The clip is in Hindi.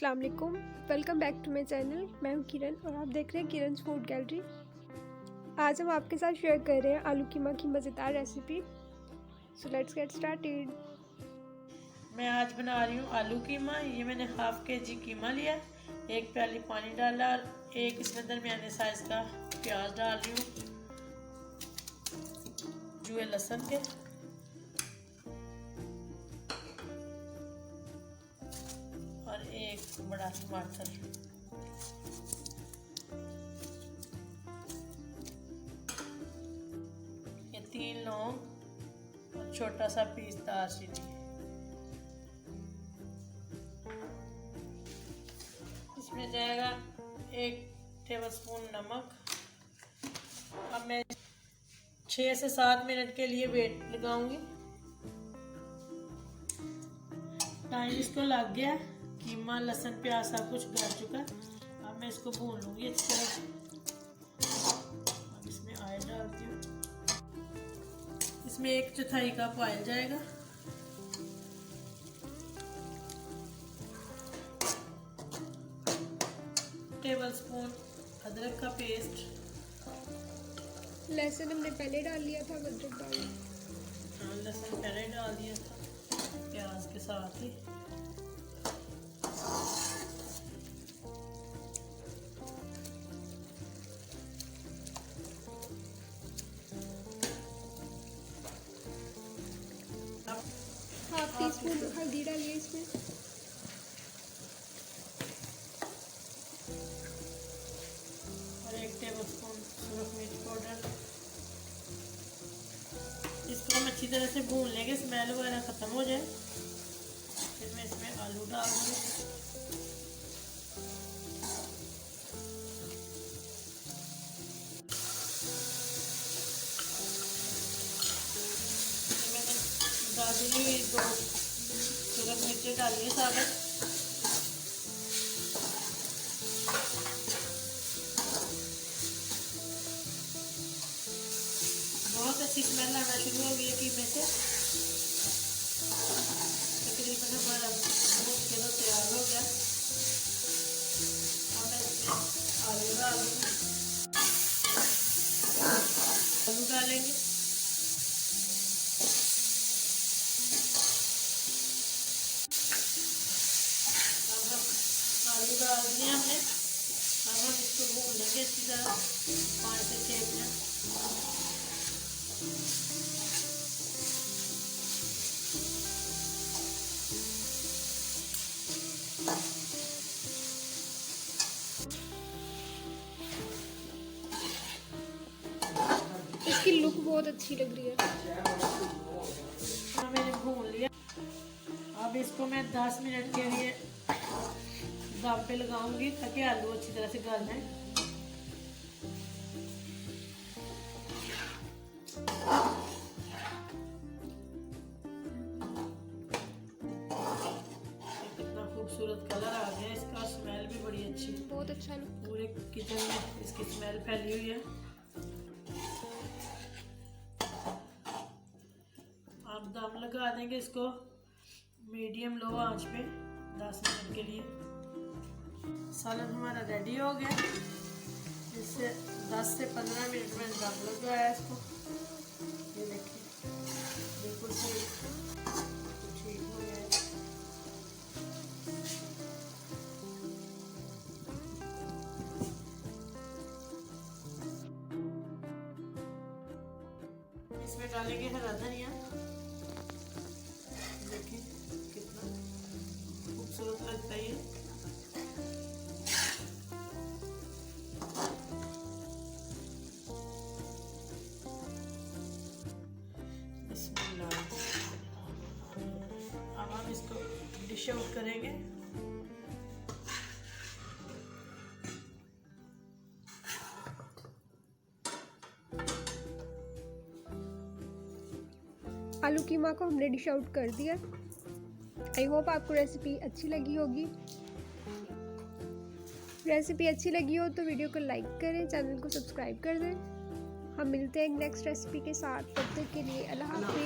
अस्सलाम वालेकुम, welcome back to my channel. मैं हूं किरण और आप देख रहे हैं किरण's फूड गैलरी। आज हम आपके साथ शेयर कर रहे हैं आलू कीमा की मज़ेदार recipe. So let's get started. मैं आज बना रही हूँ आलू कीमा। ये मैंने हाफ केजी कीमा लिया, एक प्याली पानी डाला और एक इसमें दरमियाने साइज का प्याज डाल रही हूँ, जुए लहसुन के, और एक बड़ा टमाटर। ये 3 लौंग और छोटा सा पीस दालचीनी। इसमें जाएगा 1 टेबलस्पून नमक। अब मैं 6 से 7 मिनट के लिए वेट लगाऊंगी। टाइम इसको लग गया, कीमा लहसुन प्याज सब कुछ गल चुका। अब मैं इसको भून लूंगी अच्छी तरह से। अब इसमें ऑयल डालती हूँ, इसमें 1/4 कप ऑयल जाएगा। टेबलस्पून अदरक का पेस्ट। लहसुन हमने पहले डाल लिया था, अदरक डाल दिया। हाँ, लहसुन पहले डाल दिया था प्याज के साथ ही। हाफ टी स्पून हल्दी डालिए इसमें। और 1 टेबलस्पून सूरख मिर्च पाउडर। इसको हम अच्छी तरह से भून लेंगे, स्मेल वगैरह ख़त्म हो जाए। फिर मैं इसमें आलू डाल दूँगी। मैंने दादी हुई 2 सूरख मिर्चें डाली है साबुत। बहुत अच्छी स्मेल आना शुरू हो गई है कीमे से। तकरीबन हमारा भून के तो तैयार हो गया। अब मैं इसमें आलू डाल दूँगी। आलू डालेंगे, अब हम आलू डाल दिए हमने। अब हम इसको भून लेंगे अच्छी तरह 5 से 6 मिनट। इसकी लुक बहुत अच्छी लग रही है। हाँ, मैंने भून लिया। अब इसको मैं 10 मिनट के लिए दम पे लगाऊंगी ताकि आलू अच्छी तरह से गल जाए। कितना खूबसूरत कलर आ गया इसका, स्मेल भी बड़ी अच्छी, बहुत अच्छा लुक। पूरे किचन में इसकी स्मेल फैली हुई है। आप दम लगा देंगे इसको मीडियम लो आंच पे 10 मिनट के लिए। सालन हमारा रेडी हो गया। इससे 10 से 15 मिनट में दम लगाया इसको। ये देखिए बिल्कुल सही ठीक हो गया। इसमें डालेंगे हरा धनिया। देखिए कितना खूबसूरत लगता है ये। बिस्मिल्लाह। अब हम इसको डिश आउट करेंगे। आलू कीमा को हमने डिश आउट कर दिया। आई होप आपको रेसिपी अच्छी लगी होगी। रेसिपी अच्छी लगी हो तो वीडियो को लाइक करें, चैनल को सब्सक्राइब कर दें। हम मिलते हैं नेक्स्ट रेसिपी के साथ। तब तक के लिए अल्लाह हाफ़िज़।